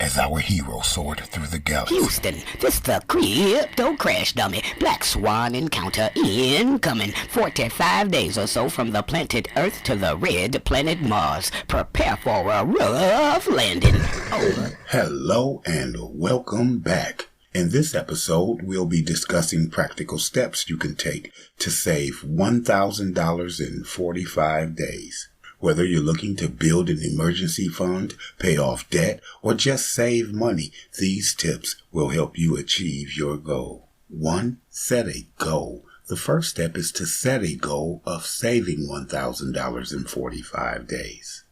as our hero soared through the galaxy. Houston, this the crypto crash dummy. Black Swan encounter incoming. 45 days or so from the planted Earth to the red planet Mars. Prepare for a rough landing. Over. Hello and welcome back. In this episode, we'll be discussing practical steps you can take to save $1,000 in 45 days. Whether you're looking to build an emergency fund, pay off debt, or just save money, these tips will help you achieve your goal. 1. Set a goal. The first step is to set a goal of saving $1,000 in 45 days.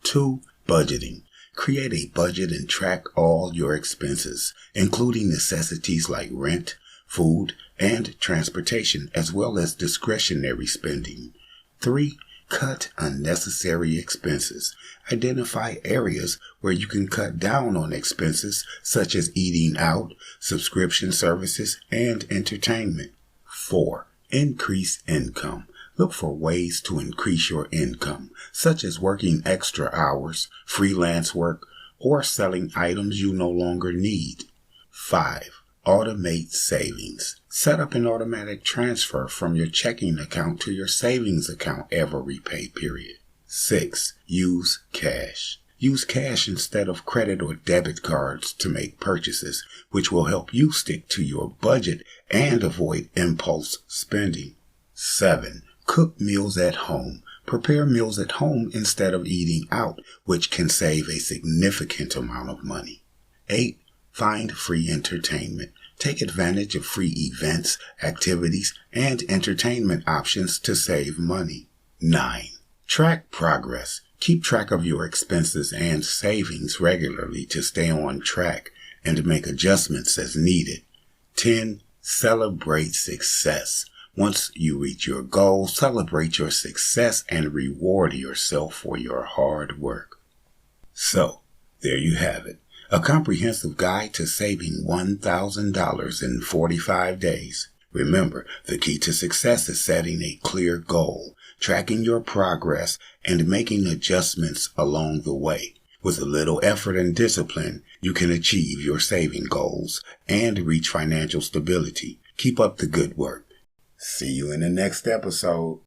2. Budgeting. Create a budget and track all your expenses, including necessities like rent, food, and transportation, as well as discretionary spending. 3. Cut unnecessary expenses. Identify areas where you can cut down on expenses such as eating out, subscription services, and entertainment. 4. Increase income. Look for ways to increase your income, such as working extra hours, freelance work, or selling items you no longer need. 5. Automate savings. Set up an automatic transfer from your checking account to your savings account every pay period. 6. Use cash. Use cash instead of credit or debit cards to make purchases, which will help you stick to your budget and avoid impulse spending. 7. Cook meals at home. Prepare meals at home instead of eating out, which can save a significant amount of money. 8. Find free entertainment. Take advantage of free events, activities, and entertainment options to save money. 9. Track progress. Keep track of your expenses and savings regularly to stay on track and make adjustments as needed. 10. Celebrate success. Once you reach your goal, celebrate your success and reward yourself for your hard work. So, there you have it. A comprehensive guide to saving $1,000 in 45 days. Remember, the key to success is setting a clear goal, tracking your progress, and making adjustments along the way. With a little effort and discipline, you can achieve your saving goals and reach financial stability. Keep up the good work. See you in the next episode.